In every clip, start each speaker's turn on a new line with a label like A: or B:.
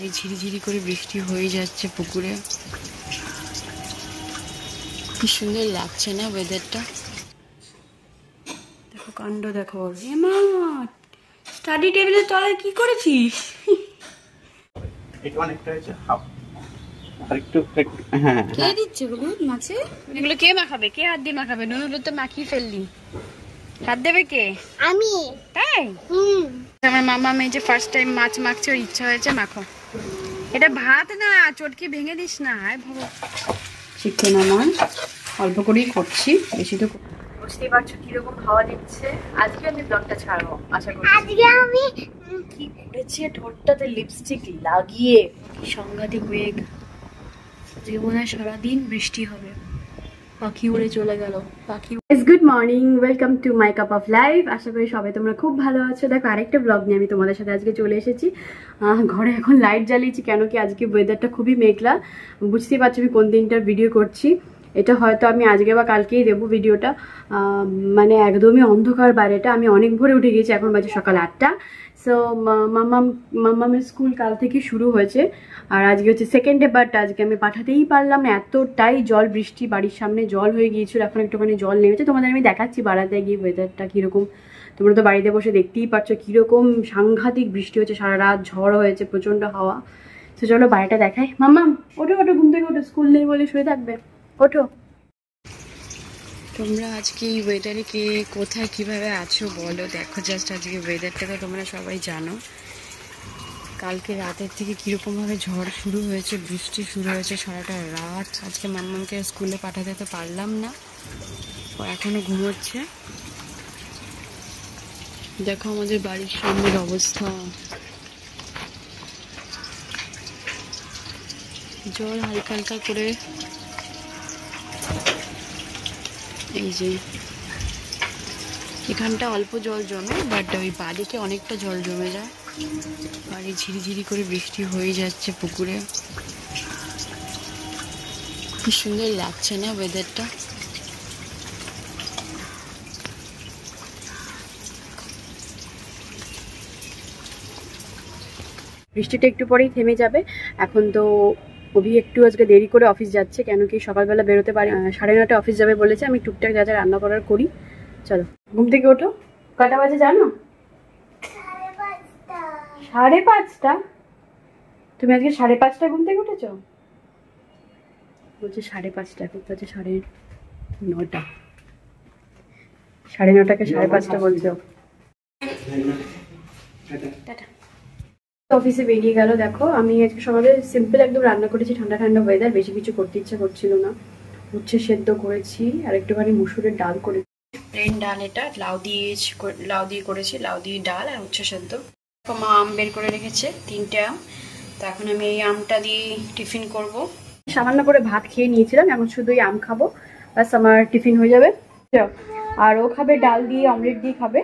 A: বাইরে ঝিরিঝিরি করে বৃষ্টি হয়ে যাচ্ছে পুকুরে। কি সুন্দর লাগছে না ওয়েদারটা। দেখো কাণ্ড দেখো। স্টাডি টেবিলের তলায় কি করেছিস? কে দিচ্ছে গুলো মাছে? এগুলো কে মাখাবে? কে হাত দিয়ে মাখাবে? নুনুগুলো তো মাখিয়ে ফেললি। হাত দেবে কে? আমি। তাই? আমার মামা মেয়ে যে ফার্স্ট টাইম মাছ মাখছে, ওর ইচ্ছা হয়েছে মাখো। এটা ভাত না, চটকি ভেঙে দিস না। হায় ভাবো, চিকেন আমার অল্প করেই করছি, বেশি তো বুঝতেই পারছো কিরকম খাওয়া দিচ্ছে। আজকে আমি ব্লগটা ছাড়বো আশা করি। আজকে আমি কি করেছি, ঠোঁটটাতে লিপস্টিক লাগিয়ে কি সাংঘাতিক ওয়েগ। আজকে মনে হয় সারাদিন বৃষ্টি হবে। পাখি উড়ে চলে গেল। পাখি। Good morning, welcome to my cup of life. আশা করি সবাই তোমরা খুব ভালো আছো। দেখো আরেকটা ব্লগ নিয়ে আমি তোমাদের সাথে আজকে চলে এসেছি। ঘরে এখন লাইট জ্বালিয়েছি, কেন কি আজকে ওয়েদারটা খুবই মেঘলা। বুঝতেই পারছি আমি কোন দিনটার ভিডিও করছি। এটা হয়তো আমি আজকে বা কালকেই দেবো ভিডিওটা। মানে একদমই অন্ধকার বাইরেটা। আমি অনেক ভোরে উঠে গেছি, এখন বাজে সকাল 8টা। সো মাম্মামের স্কুল কাল থেকে শুরু হয়েছে, আর আজকে হচ্ছে সেকেন্ড ডে, বাট আজকে আমি পাঠাতেই পারলাম না, এতটাই জল বৃষ্টি। বাড়ির সামনে জল হয়ে গিয়েছিল, এখন একটুখানি জল নেমেছে। তোমাদের আমি দেখাচ্ছি বাড়াতে গিয়ে ওয়েদারটা কীরকম। তোমরা তো বাড়িতে বসে দেখতেই পাচ্ছ কীরকম সাংঘাতিক বৃষ্টি হচ্ছে, সারা রাত ঝড় হয়েছে, প্রচণ্ড হাওয়া। তো চলো বাড়িটা দেখাই। মাম্মা ওঠো ওঠো, ঘুম থেকে ওঠো, স্কুল নেই বলে শুয়ে থাকবে, ওঠো। তোমরা আজকে এই ওয়েদারে কে কোথায় কিভাবে আছো বলো। দেখো জাস্ট আজকে ওয়েদারটা তো তোমরা সবাই জানো। কালকে রাতের থেকে কীরকমভাবে ঝড় শুরু হয়েছে, বৃষ্টি শুরু হয়েছে সারাটা রাত। আজকে মাম্মামকে স্কুলে পাঠাতে তো পারলাম না, ও এখনো ঘুমোচ্ছে। দেখো আমাদের বাড়ির সামনের অবস্থা, জল হালকা হালকা করে। এই যে এখানটা অল্প জল জমে, বাট ওই বাড়িতে অনেকটা জল জমে যায়। বাড়ি ঝিরিঝিরি করে বৃষ্টি হয়ে যাচ্ছে পুকুরে। কি সুন্দর লাগছে না ওয়েদারটা। বৃষ্টিটা একটু পরেই থেমে যাবে। এখন তো অভি একটু আজকে দেরি করে অফিস যাচ্ছে, কেন কি সকালবেলা বেরোতে পারি। 9:30 অফিস যাবে বলেছে। আমি টুকটাক যা যা রান্না করার করি। চলো ঘুম থেকে ওঠো। কটা বাজে জানো? 5:30। তুমি আজকে 5:30 ঘুম থেকে উঠেছো? বলছে 5:30, এখন বাজে 9:30। 9:30কে 5:30 বলছো। টাটা। অফিসে বেরিয়ে গেল। দেখো আমি আজকে সকালে সিম্পল একদম রান্না করেছি, ঠান্ডা ঠান্ডা ওয়েদার, বেশি কিছু করতে ইচ্ছা করছিল না। উচ্ছে সেদ্ধ করেছি আর একটুখানি মুসুরের ডাল করেছি। প্লেন ডাল, এটা লাউ দিয়ে করেছি, লাউ দিয়ে ডাল আর উচ্ছে সেদ্ধ। মা আম বের করে রেখেছে 3টে আম, তো এখন আমি এই আমটা দিয়ে টিফিন করব। সামান্য করে ভাত খেয়ে নিয়েছিলাম, এখন শুধু এই আম খাবো, ব্যাস আমার টিফিন হয়ে যাবে। আর ও খাবে ডাল দিয়ে, অমলেট দিয়ে খাবে,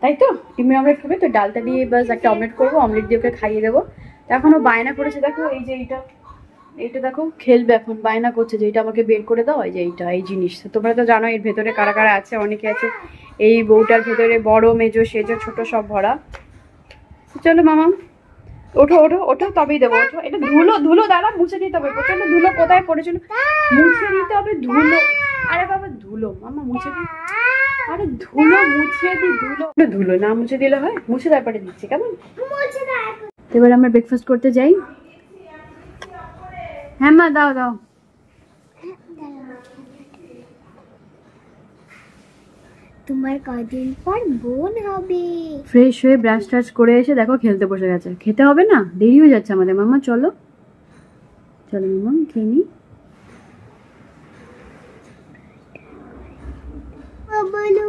A: তাই তো ডিমের অমলেট খাবে। তো ডালটা দিয়ে বাস একটা অমলেট করবো, অমলেট দিয়ে ওকে খাইয়ে দেবো। তো এখন ও বায়না করেছে, দেখো এই যে এইটা দেখো খেলবে। এখন বায়না করছে যে এটা আমাকে বের করে দাও, এই যে এই জিনিস। তোমরা তো জানো এর ভেতরে কারা কারা আছে, অনেকে আছে। এই বউটার ভেতরে বড়, মেজো, সেজো, ছোট সব ভরা। চলো মামা ওঠো ওঠো ওঠো, তবেই দেবো। ওঠো, এটা ধুলো দাঁড়া, মুছে দিতে হবে। প্রচন্ড ধুলো কোথায় পড়েছিল, মুছে দিতে হবে ধুলো। আরে বাবা ধুলো, মামা মুছে দি। আরে ধুলো মুছে দি, ধুলো না মুছে দিলে হয়? মুছে তারপরে দিচ্ছি, কেমন? এবার আমরা ব্রেকফাস্ট করতে যাই। হ্যাঁ মা দাও দাও।
B: তোমার কদিন পর বোন হবে।
A: ফ্রেশ হয়ে ব্রাশ টাশ করে এসে দেখো খেলতে বসে গেছে। খেতে হবে না, দেরি হয়ে যাচ্ছে আমাদের। মামা চলো চলো মামা খেয়ে নি।
B: বাবালু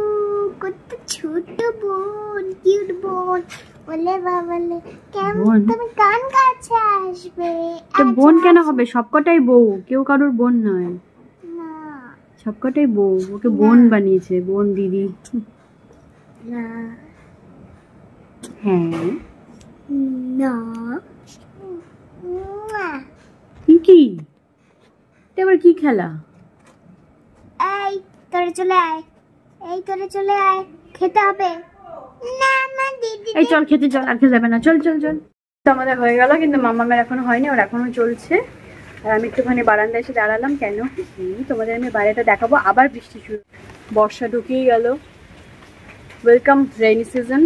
B: কত ছোট বোন, কিউট বোন। বলে বাবালে কেমন তুমি কান কাছে আসবে।
A: তো বোন কেন হবে? সবকটাই বউ, কেউ কারোর বোন নয়।
B: না
A: সবকটাই বউ, ওকে বোন বানিয়েছে, বোন দিদি।
B: না
A: হ্যাঁ
B: না
A: কি এবার কি খেলা?
B: এই তোরে চলে আয়, এই তোরে চলে আয়, খেতে হবে। না মা দিদি।
A: এই চল খেতে চল, আর খেতে যাবে না, চল চল চল। আমাদের হয়ে গেল, কিন্তু মাম্মামের এখনো হয়নি, ওর এখনো চলছে। আর আমি একটুখানি বারান্দায় এসে দাঁড়ালাম। কেন তোমাদের আমি বাইরেটা দেখাবো। আবার বৃষ্টি শুরু, বর্ষা ঢুকিয়ে গেল। Welcome rainy season.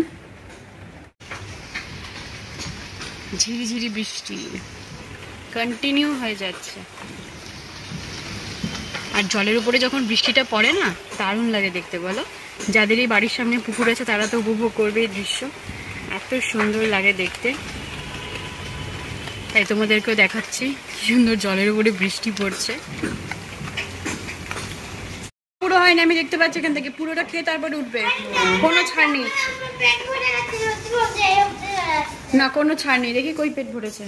A: ঝিরিঝিরি বৃষ্টি কন্টিনিউ হয়ে যাচ্ছে। আর জলের উপরে যখন বৃষ্টিটা পড়ে না, দারুণ লাগে দেখতে বলো। যাদের এই বাড়ির সামনে পুকুর আছে তারা তো উপভোগ করবে এই দৃশ্য, এত সুন্দর লাগে দেখতে। তাই তোমাদেরকেও দেখাচ্ছি কি সুন্দর জলের উপরে বৃষ্টি পড়ছে। পুরো হয় না, আমি দেখতে পাচ্ছি এখান থেকে। পুরোটা খেয়ে তারপরে উঠবে, কোনো ছাড় নেই না, কোনো ছাড় নেই। দেখি কই পেট ভরেছে,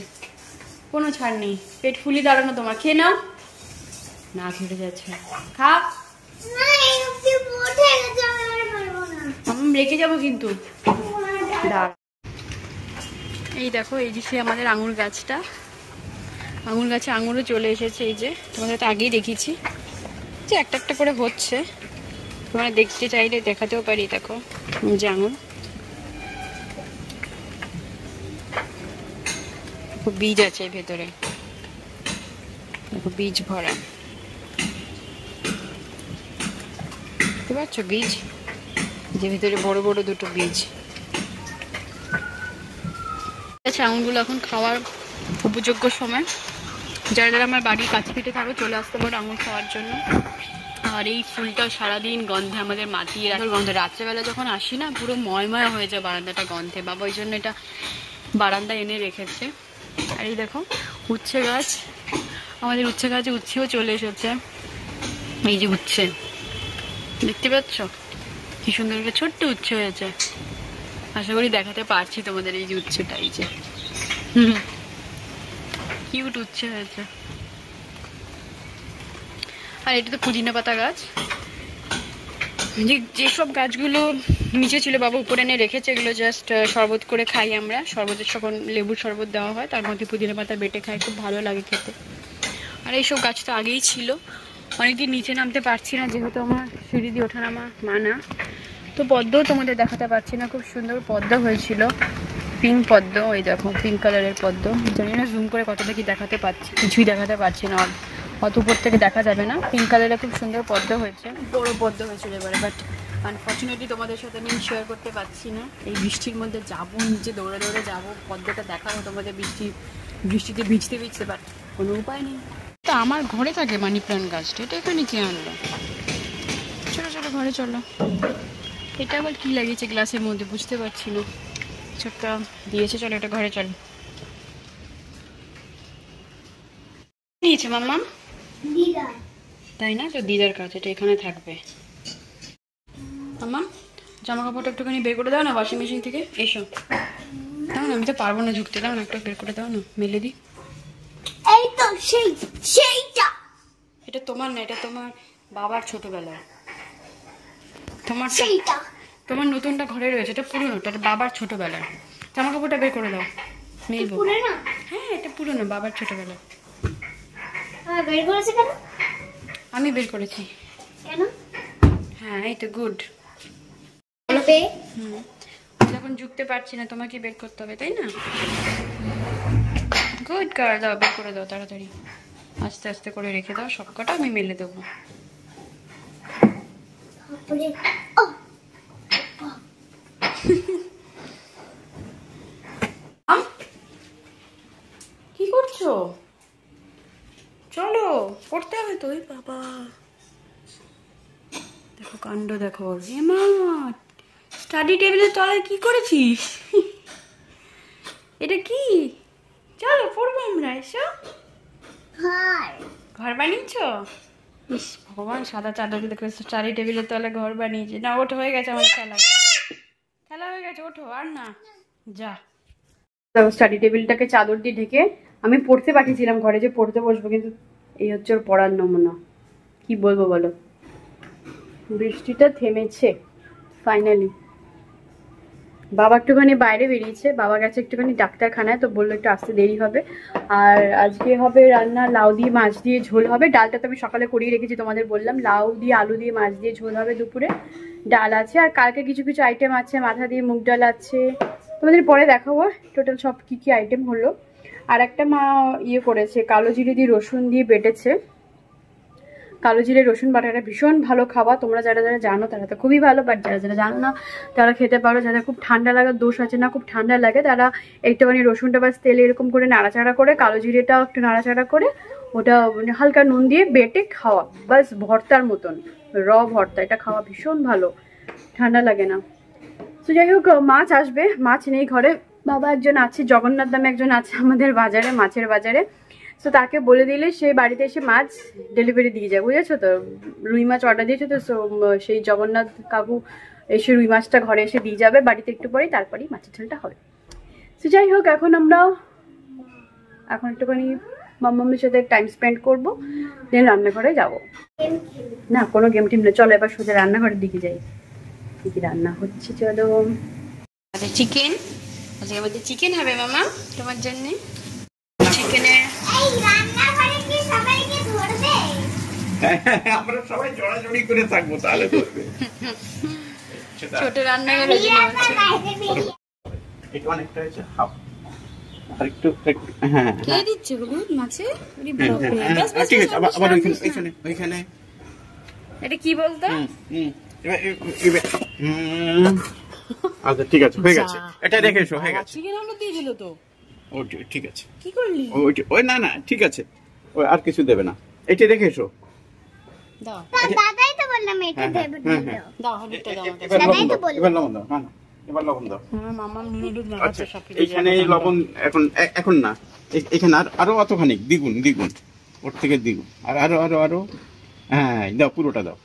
A: কোনো ছাড় নেই। পেট ফুলি দাঁড়ানো তোমার, খেয়ে নাও। না খেতে যাচ্ছে, খা। আমি রেখে যাবো কিন্তু। এই দেখো, এই যে সে আমাদের আঙুর গাছটা, আঙুর গাছে আঙুরও চলে এসেছে। এই যে তোমাদের তো আগেই দেখিয়েছি যে একটা একটা করে হচ্ছে, তোমরা দেখতে চাইলে দেখাতেও পারি। দেখো যে আঙুর, বীজ আছে ভেতরে, দেখো বীজ ভরা, দেখতে পাচ্ছ বীজ, যে ভিতরে বড় বড় দুটো বীজ। আচ্ছা, আঙুরগুলো এখন খাওয়ার উপযোগ্য সময়। যারা যারা আমার বাড়ির কাছে পিঠে থাকো চলে আসতে পারো আঙুর খাওয়ার জন্য। আর এই ফুলটা সারাদিন গন্ধে আমাদের মাতিয়ে রাখার গন্ধে। রাত্রেবেলা যখন আসি না, পুরো ময়ময় হয়ে যায় বারান্দাটা গন্ধে। বাবা ওই জন্য এটা বারান্দা এনে রেখেছে। আর এই দেখো উচ্ছে গাছ, আমাদের উচ্ছে গাছে উচ্ছেও চলে এসেছে। এই যে উচ্ছে দেখতে পাচ্ছ কি সুন্দর একটা ছোট্ট উচ্ছে হয়েছে। আশা করি দেখাতে পারছি তোমাদের। এই যে উচ্ছেটা, এই যে কিউট উচ্ছে হয়েছে। আর এটা তো পুদিনা পাতা গাছ। যেসব গাছগুলো নিচে ছিল বাবা উপরে এনে রেখেছে, এগুলো জাস্ট শরবত করে খাই আমরা। শরবতের যখন লেবুর শরবত দেওয়া হয় তার মধ্যে পুদিনা পাতা বেটে খাই, খুব ভালো লাগে খেতে। আর এইসব গাছ তো আগেই ছিল। অনেকদিন নিচে নামতে পারছি না, যেহেতু আমার সিঁড়ি দিয়ে ওঠানামা মানা। তো পদ্মও তোমাদের দেখাতে পারছি না। খুব সুন্দর পদ্ম হয়েছিল, পিঙ্ক পদ্ম। ওই দেখো পিঙ্ক কালারের পদ্ম। জানি না জুম করে কতটা কি দেখাতে পারছি, কিছুই দেখাতে পারছি না, অত উপর থেকে দেখা যাবে না। পিঙ্ক কালারের খুব সুন্দর পদ্ম হয়েছে, বড় পদ্ম হয়েছিল এবারে। বাট আনফর্চুনেটলি তোমাদের সাথে আমি শেয়ার করতে পারছি না। এই বৃষ্টির মধ্যে যাবো নিচে, দৌড়ে দৌড়ে যাবো, পদ্মটা দেখাবো তোমাদের বৃষ্টিতে ভিজতে ভিজতে, বাট কোনো উপায় নেই। তা আমার ঘরে থাকে মানি প্ল্যান্ট গাছটা, এটা এখানে কে আনলো? চলো চলো ঘরে চলো। এটা আবার কি লাগিয়েছে গ্লাসের মধ্যে বুঝতে পারছি না, ছোট্ট দিয়েছে। চলো এটা ঘরে চলো। নিয়েছে মাম্মা, তাই না? তো দিদার কাজ, এটা এখানে থাকবে। মাম্মা জামা কাপড়টা একটুখানি বের করে দাও না ওয়াশিং মেশিন থেকে। এসো, দাও না, আমি তো পারবো না ঝুঁকতে। দাও না, একটু বের করে দাও না, মেলে দিই।
B: এই তো সেইটা।
A: এটা তোমার না, এটা তোমার বাবার ছোটবেলায়। তোমার
B: সেইটা,
A: তোমার নতুনটা ঘরে রয়েছে, এটা পুরোনোটা, এটা বাবার ছোটবেলায়। জামা কাপড়টা বের করে দাও, মেলবো। হ্যাঁ এটা পুরোনো, বাবার ছোটবেলায়।
B: বের করেছে কেন?
A: আমি বের করেছি।
B: কেন?
A: হ্যাঁ এই তো গুড। যখন ঝুঁকতে পারছি না তোমাকে বের করতে হবে, তাই না? গুড গার্ল, দাও বের করে দাও তাড়াতাড়ি, আস্তে আস্তে করে রেখে দাও। সবকটা আমি মেলে দেবো। কি করছো? চলো পড়তে হবে তো। ওই বাবা দেখো কাণ্ড দেখো। মা স্টাডি টেবিলের তলায় কি করেছিস? এটা কি? চলো পড়বো আমরা, এসো। ঘর বানিয়েছ? ইস ভগবান, সাদা চাদর দেখে স্টাডি টেবিলের তলায় ঘর বানিয়েছে। না ওঠো, হয়ে গেছে আমার খেলা, খেলা হয়ে গেছে, ওঠো আর না। যা স্টাডি টেবিলটাকে চাদর দিয়ে ঢেকে আমি পড়তে পাঠিয়েছিলাম ঘরে, যে পড়তে বসবো, কিন্তু এই হচ্ছে ওর পড়ার নমুনা। কি বলবো বলো। বৃষ্টিটা থেমেছে ফাইনালি। বাবা একটুখানি বাইরে বেরিয়েছে, বাবা গেছে একটুখানি ডাক্তারখানায়, তো বললো একটু আসতে দেরি হবে। আর আজকে হবে রান্না লাউ দিয়ে মাছ দিয়ে ঝোল হবে। ডালটা তো আমি সকালে করিয়ে রেখেছি, তোমাদের বললাম। লাউ দিয়ে আলু দিয়ে মাছ দিয়ে ঝোল হবে দুপুরে। ডাল আছে, আর কালকে কিছু কিছু আইটেম আছে, মাথা দিয়ে মুগ ডাল আছে। তো তোমাদের পরে দেখাবো টোটাল সব কি কি আইটেম হলো। আর একটা মা ইয়ে করেছে, কালো জিরে দিয়ে রসুন দিয়ে বেটেছে। কালো জিরে রসুন বাটাটা ভীষণ ভালো খাবার, তোমরা যারা যারা জানো তারা তো খুবই ভালো, বাট যারা যারা জানো না তারা খেতে পারো। যারা খুব ঠান্ডা লাগার দোষ আছে না, খুব ঠান্ডা লাগে, তারা একটুখানি রসুনটা বাস তেলে এরকম করে নাড়াচাড়া করে, কালো জিরেটাও একটু নাড়াচাড়া করে, ওটা হালকা নুন দিয়ে বেটে খাওয়া, বাস ভর্তার মতন, ভর্তা। এটা খাওয়া ভীষণ ভালো, ঠান্ডা লাগে না। তো যাই হোক, মাছ আসবে, মাছ নেই ঘরে। বাবা একজন আছে, জগন্নাথ নামে একজন আছে আমাদের বাজারে, মাছের বাজারে। তো তাকে বলে দিলে সে বাড়িতে এসে মাছ ডেলিভারি দিয়ে যায়, বুঝেছো তো। রুই মাছ অর্ডার দিয়েছো তো, সেই জগন্নাথ কাকু এসে রুই মাছটা ঘরে এসে দিয়ে যাবে বাড়িতে একটু পরেই, তারপরেই মাছের ঝোলটা হবে। তো যাই হোক, এখন একটুখানি মাম্মামের সাথে টাইম স্পেন্ড করবো, দেন রান্নাঘরে যাবো। না, কোনো গেম টিম না, চলো এবার সোজা রান্নাঘরের দিকে যাই। কি কি রান্না হচ্ছে চলো। চিকেন, আজকে আমাদের চিকেন হবে মামা তোমার জন্য। চিকেনে
C: আমরা সবাই জড়াজড়ি করে থাকবো, তাহলে
A: ছোট রান্নাঘরে
C: অনেকটা হয়েছে হাফ, আর একটু হ্যাঁ
A: কে দিচ্ছে গো মাছে?
C: ঠিক আছে, আবার ওইখানে
A: এটা কি বলতো?
C: আচ্ছা ঠিক আছে, হয়ে গেছে, এটা রেখে এসো, হয়ে গেছে।
A: চিকেন আমরা দিয়ে দিল তো।
C: ও ঠিক আছে,
A: কি করলি?
C: ওই না ঠিক আছে, ওই আর কিছু দেবে না, এটা রেখে এসো।
A: দাও,
B: দাদাই তো বললাম এটা দেবে,
A: দাও হলুদটা দাও।
B: দাদাই তো বলল,
C: এবার লবণ দাও। হ্যাঁ, এবার লবণ দাও।
A: আমার মামা নুডলস বানাচ্ছে সব কিছু।
C: এইখানে লবণ এখন না, এখানে আরো অতখানি দ্বিগুণ, ওর থেকে দ্বিগুণ, আর আরো হ্যাঁ দাও, পুরোটা দাও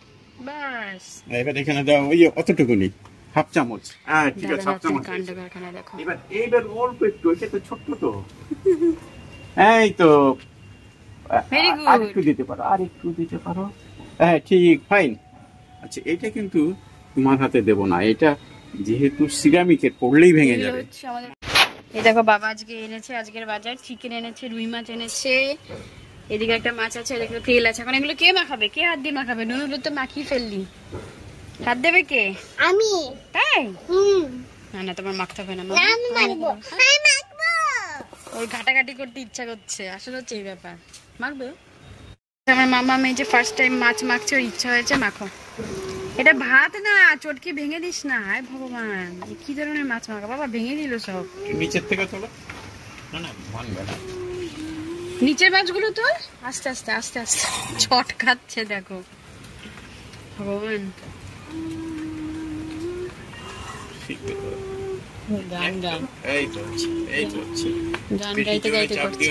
A: বাস।
C: এবার এখানে দাও ওই অতটুকুনি, হাফ চামচ। হ্যাঁ ঠিক আছে, হাফ চামচ।
A: কাণ্ড কারখানা দেখো।
C: এবার অল্প একটু, এটা তো ছোট্ট তো, এই তো আর একটু দিতে পারো, হ্যাঁ ঠিক, ফাইন। আচ্ছা, এটা কিন্তু তোমার হাতে দেবো না, এটা যেহেতু সিরামিকের, পড়লেই ভেঙে যাবে।
A: এই দেখো, বাবা আজকে এনেছে, আজকের বাজার চিকেন এনেছে, রুই মাছ এনেছে, এদিকে একটা মাছ আছে, এদিকে তেল আছে। এখন এগুলো কে মাখাবে? কে হাত দিয়ে মাখাবে? নুন হলুদ তো মাখিয়ে ফেললি, হাত দেবে কে?
B: আমি।
A: তাই? না তোমার মাখতে হবে না,
B: আমি মাখবো।
A: ওই ঘাটাঘাটি করতে ইচ্ছা করছে, আসলে হচ্ছে এই ব্যাপার। মাখবে? আমার মামা মেয়ে যে ফার্স্ট টাইম মাছ মাখছে, ওর ইচ্ছা হয়েছে, মাখো। এটা ভাত না, চটকি ভেঙে দিস না। হায় ভগবান, কি ধরনের মাছ মাখা, বাবা ভেঙে দিল সব।
C: নিচের থেকে তোলো, না ভাঙবে না।
A: নিচের মাছগুলো তো আস্তে আস্তে আস্তে আস্তে ছট খাচ্ছে, দেখো ভগবান। গান গাইতে গাইতে করছে।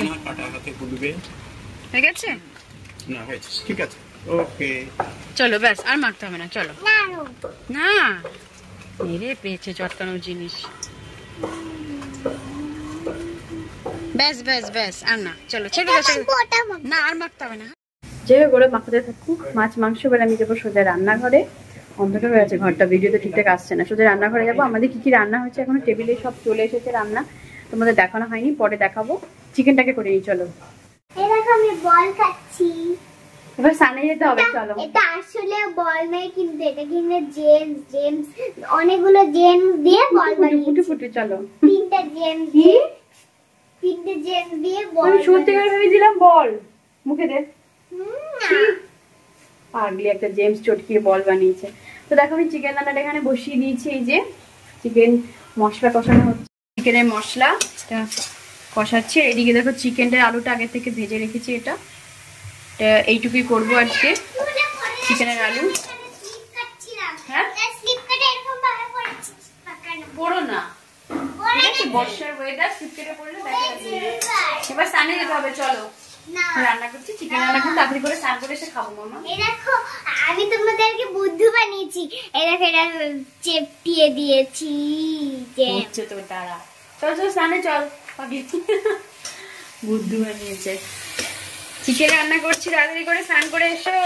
A: হয়ে গেছে?
C: না হয়েছে, ঠিক আছে, ওকে
A: চলো ব্যাস, আর মাখতে হবে না, চলো। না মেরে পেয়েছে চটকানোর জিনিস, ব্যাস ব্যাস ব্যাস, আর না, চলো ছেড়ে না, আর মাখতে হবে না। যে করে মাখাতে থাকুক মাছ মাংস। এবার আমি যাবো সোজা রান্নাঘরে, অন্ধকার হয়ে আছে ঘরটা, ভিডিও তো ঠিকঠাক আসছে না। সোজা রান্নাঘরে যাবো। আমাদের কি কি রান্না হয়েছে, এখনো টেবিলে সব চলে এসেছে রান্না, তোমাদের দেখানো হয়নি, পরে দেখাবো। চিকেনটাকে করে নিই, চলো।
B: এই দেখো আমি বল খাচ্ছি।
A: এবার সামনে যেতে হবে, চলো।
B: এটা আসলে বল নয়, কিন্তু এটা কিন্তু জেমস অনেকগুলো জেমস দিয়ে বল বানিয়েছি।
A: ফুটে চলো।
B: তিনটা জেমস দিয়ে বল।
A: আমি সত্যি করে ভেবেছিলাম বল, মুখে দে। পাগলি একটা জেমস চটকিয়ে বল বানিয়েছে। তো দেখো, আমি চিকেন রান্নাটা এখানে বসিয়ে দিয়েছি। এই যে চিকেন মশলা কষানো হচ্ছে, চিকেনের মশলা কষাচ্ছে। এদিকে দেখো চিকেনটা, আলুটা আগে থেকে ভেজে রেখেছি। এটা এইটুকুই করবো আজকে, চিকেনের আলু। হ্যাঁ পড়ো না, বর্ষার ওয়েদার, স্লিপকেটে পড়লে এবার স্নানে যেতে হবে, চলো। রান্না করছি, চিকেন রান্না করছি, তাড়াতাড়ি করে স্নান করে এসে খাবো। মামা
B: এই দেখো, আমি তোমাদেরকে বুদ্ধু বানিয়েছি। এই দেখো, এটা চেপটিয়ে দিয়েছি।
A: হচ্ছে তো তারা, চল চল স্নানে চল, বুদ্ধু বানিয়েছে। চিকেন রান্না করছি, তাড়াতাড়ি করে স্নান করে এসো।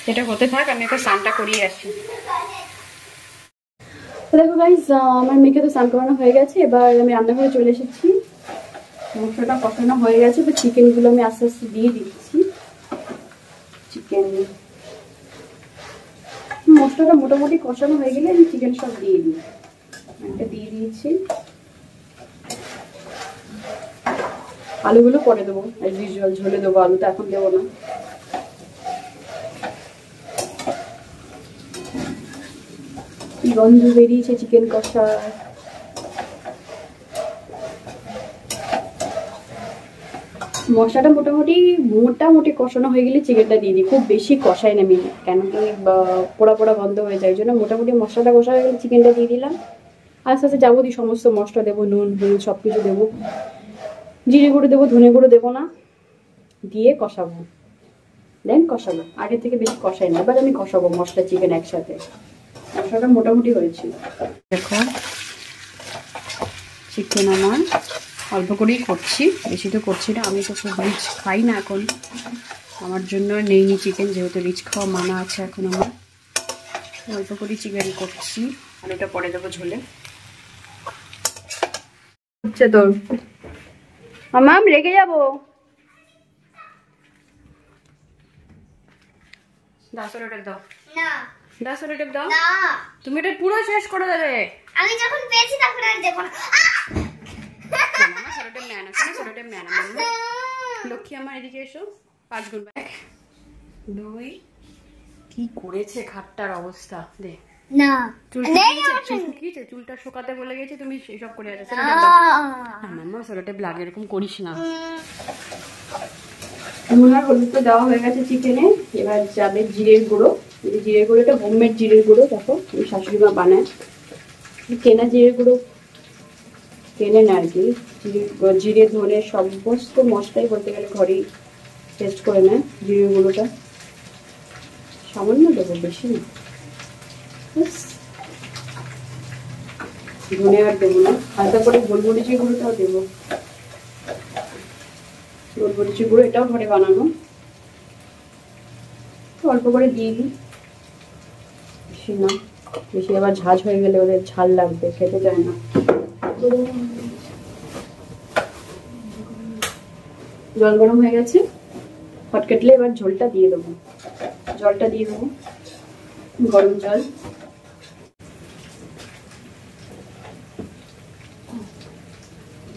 A: এটা হতে থাক, আমি একটা স্নানটা করিয়ে আসি। দেখো গাইস, আমার মেয়েকে তো স্নান করানো হয়ে গেছে। এবার আমি রান্নাঘরে চলে এসেছি, মশলাটা কষানো হয়ে গেছে। তো চিকেনগুলো আমি আস্তে আস্তে দিয়ে দিচ্ছি। চিকেন মশলাটা মোটামুটি কষানো হয়ে গেলে আমি চিকেন সব দিয়ে দিই। এটা দিয়ে দিয়েছি, আলুগুলো পরে দেবো, জল ঝোলে দেবো, আলুটা এখন দেবো না। কি গন্ধ বেরিয়েছে চিকেন কষা। মশলাটা মোটামুটি কষানো হয়ে গেলে চিকেনটা দিয়ে দিই, খুব বেশি কষাই না আমি, কেন কি পোড়া পোড়া গন্ধ হয়ে যায়, ওই জন্য মোটামুটি মশলাটা কষা হয়ে গেলে চিকেনটা দিয়ে দিলাম। আস্তে আস্তে যাবতীয় সমস্ত মশলা দেবো, নুন হলুদ সব কিছু দেবো, জিরে গুঁড়ো দেবো, ধনে গুঁড়ো দেবো না, দিয়ে কষাবো, দেন কষাবো। আগে থেকে বেশি কষাই না, এবার আমি কষাবো মশলা চিকেন একসাথে। মশলাটা মোটামুটি হয়েছে। দেখো চিকেন আমার অল্প করেই করছি, বেশি তো করছি না, আমি তো খুব রিচ খাই না এখন, আমার জন্য নেইনি চিকেন, যেহেতু রিচ খাওয়া মানা আছে এখন আমার। অল্প করেই চিকেন করছি, আর ওটা পরে দেবো ঝোলে। হচ্ছে তোর মাম রেখে যাবো, তুমি এটা পুরো শেষ করে দেবে।
B: আমি যখন পেয়েছি তখন আর দেব না।
A: লক্ষ্মী আমার এদিকে এসো, 5 গুণ 1 2। কি করেছে খাটটার অবস্থা, দে
B: না
A: চুলটা শোকাতে বলে গেছি, তুমি সেসব করে আছো। মাম্মা সেলোটেপ লাগে, এরকম করিস না। নুন আর হলুদ তো দেওয়া হয়ে গেছে চিকেনে, এবার যাবে জিরের গুঁড়ো। জিরের গুঁড়োটা হোমমেড জিরের গুঁড়ো, দেখো আমি শাশুড়ি মা বানায়, কেনা জিরের গুঁড়ো কেনে না আর কি। জিরে ধনে সমস্ত মশলাই বলতে গেলে ঘরেই টেস্ট করে নেয়। জিরের গুঁড়োটা সামান্য দেবো, বেশি না, ধনে আর দেবো না। হালকা করে গোলমরিচের গুঁড়োটাও দেবো, গোলমরিচের গুঁড়ো এটাও ঘরে বানানো, অল্প করে দিয়ে দিই, বেশি না, বেশি আবার ঝাঁঝ হয়ে গেলে ওদের ঝাল লাগবে, খেতে চায় না। জল গরম হয়ে গেছে, হট কেটলে এবার ঝোলটা দিয়ে দেবো, জলটা দিয়ে দেবো, গরম জল।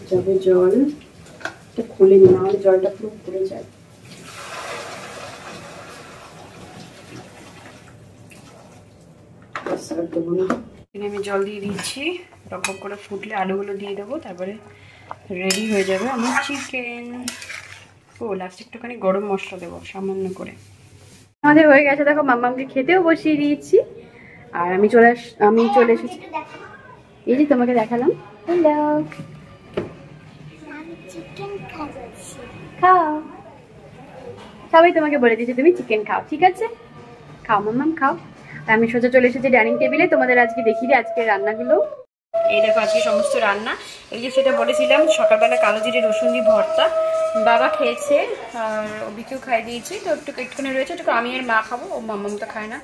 A: যাবে জল, খুলে নি, নাহলে জলটা পুরো পড়ে যায়। দেবো না, আমি জল দিয়ে দিচ্ছি, টক করে ফুটলে আলুগুলো দিয়ে দেবো, তারপরে রেডি হয়ে যাবে আমার চিকেন। ও লাস্টে একটুখানি গরম মশলা দেবো সামান্য করে। আমাদের হয়ে গেছে, দেখো মাম্মামকে খেতেও বসিয়ে দিয়েছি, আর আমি চলে এসেছি, এই যে তোমাকে দেখালাম। হ্যালো, খাও, সবাই তোমাকে বলে দিয়েছে তুমি চিকেন খাও, ঠিক আছে খাও মাম্মাম খাও। আমি সোজা চলে এসেছি ডাইনিং টেবিলে, তোমাদের আজকে দেখিয়ে দিই আজকে রান্নাগুলো। এই দেখো আজকে সমস্ত রান্না, এই যে সেটা বলেছিলাম সকালবেলা কালো জিরে রসুন দিয়ে ভর্তা, বাবা খেয়েছে আর অবিকেও খাই দিয়েছি, তো একটুখানি রয়েছে, একটু আমি আর মা খাবো, ও মাম্মাম তো খায় না।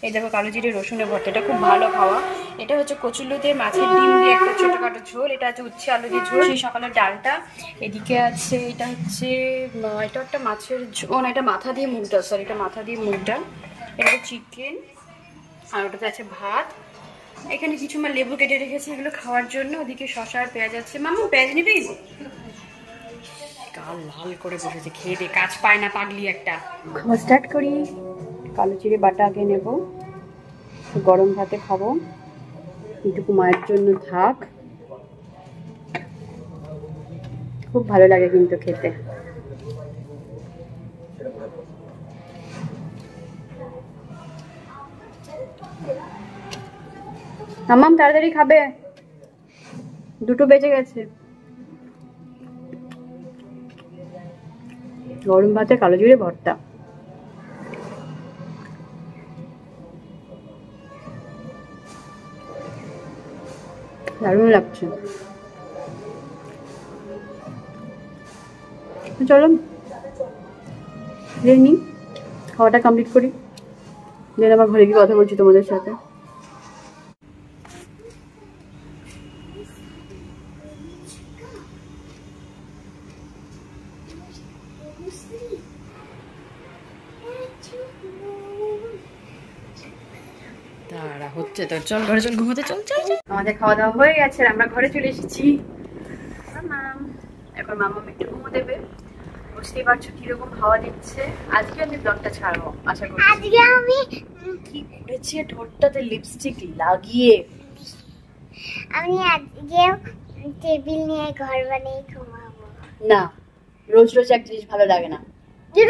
A: এই দেখো কালো জিরে রসুনের ভর্তা, এটা খুব ভালো খাওয়া। এটা হচ্ছে কচুলুতে মাছের ডিম দিয়ে একটা ছোটখাটো ঝোল, এটা হচ্ছে উচ্ছে আলু দিয়ে ঝোল, সেই সকালের ডালটা। এদিকে আছে এটা হচ্ছে এটা একটা মাছের ঝোল, এটা মাথা দিয়ে মুগ ডাল, সরি এটা মাথা দিয়ে মুগ ডাল, এটা চিকেন, আর ওটাতে আছে ভাত। এখানে কিছু মা লেবু কেটে রেখেছি এগুলো খাওয়ার জন্য, ওদিকে শসা আর পেঁয়াজ আছে। মামা পেঁয়াজ নিবি? গাল লাল করে বসেছে, খেয়ে দে, কাজ পায় না পাগলি একটা। খাওয়া স্টার্ট করি। কালো জিরে বাটা আগে নেব, গরম ভাতে খাবো, এইটুকু মায়ের জন্য থাক, খুব ভালো লাগে কিন্তু খেতে। মাম্মাম তাড়াতাড়ি খাবে, 2টো বেজে গেছে। গরম ভাতে কালো জিরে ভর্তা, দারুণ লাগছে। চলো নি খাওয়াটা কমপ্লিট করি, দেন আবার ঘরে গিয়ে কথা বলছি তোমাদের সাথে। হচ্ছে তো, চল ঘরে চল, ঘুমোতে চল চল চল। আমাদের খাওয়া দাওয়া হয়ে গেছে আর আমরা ঘরে চলে এসেছি। এখন মামা একটু ঘুমো দেবে। বুঝতেই পারছো কিরকম হাওয়া দিচ্ছে। আজকে আমি ব্লগটা ছাড়বো আশা করি।
B: আজকে আমি
A: কি করেছে ঠোঁটটাতে লিপস্টিক লাগিয়ে।
B: আমি আজকে টেবিল নিয়ে ঘর বানিয়ে ঘুমাবো।
A: না, রোজ রোজ এক জিনিস ভালো লাগে না।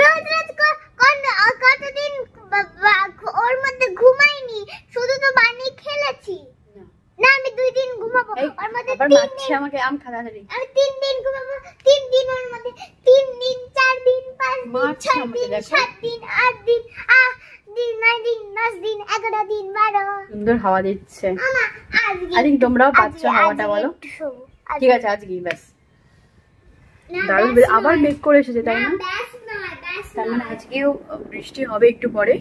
B: রোজ রোজ কতদিন ওর মধ্যে ঘুমাইনি, শুধু তো বানিয়ে খেলেছি। না আমি 2 দিন ঘুমাবো ওর মধ্যে।
A: আবার মারছে আমাকে, আম খাদারি।
B: আমি 3 দিন ঘুমাবো, 3 দিন ওর মধ্যে, 3 দিন 4 দিন 5 দিন 6 দিন 7 দিন 8 দিন 9 দিন 10 দিন 11 দিন 12।
A: সুন্দর হাওয়া দিচ্ছে।
B: মামা
A: আজকে তোমরাও পাচ্ছ হাওয়াটা, বলো? ঠিক আছে আজকেই ব্যাস। দারুণ আবার মেঘ করে এসেছে তাই না? তার মানে আজকেও বৃষ্টি হবে একটু পরে।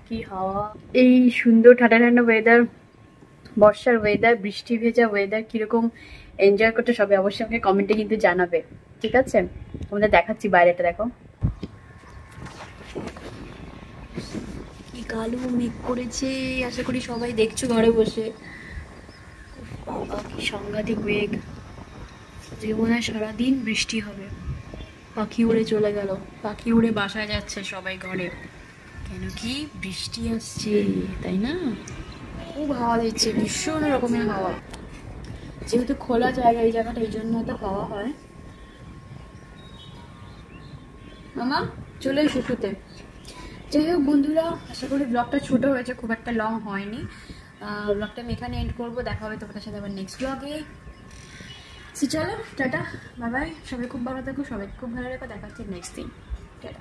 A: কি হাওয়া, এই সুন্দর ঠান্ডা ঠান্ডা ওয়েদার, বর্ষার ওয়েদার, বৃষ্টি ভেজা ওয়েদার কিরকম এনজয় করতে সবাই অবশ্যই আমাকে কমেন্টে কিন্তু জানাবে, ঠিক আছে? তোমাদের দেখাচ্ছি বাইরেটা, দেখো কি কালো মেঘ করেছে। আশা করি সবাই দেখছো ঘরে বসে। বাবা কি সাংঘাতিক মেঘ, যে মনে হয় সারাদিন বৃষ্টি হবে। পাখি উড়ে চলে গেল, পাখি উড়ে বাসায় যাচ্ছে সবাই ঘরে, কেন কি বৃষ্টি আসছে তাই না? খুব হাওয়া দিচ্ছে, ভীষণ রকমের হাওয়া। যেহেতু খোলা জায়গা এই জায়গাটা, এই জন্য তো হাওয়া হয়। মামা চলে এসো শুতে। যাই হোক বন্ধুরা, আশা করি ব্লগটা ছোট হয়েছে, খুব একটা লং হয়নি। ব্লগটা আমি এখানে এন্ড করবো। দেখা হবে তোমাদের সাথে আবার নেক্সট ব্লগে। চলো টাটা, বাই বাই। সবাই খুব ভালো থাকো, সবাই খুব ভালো রেখো। দেখা হচ্ছে নেক্সট দিন। টাটা।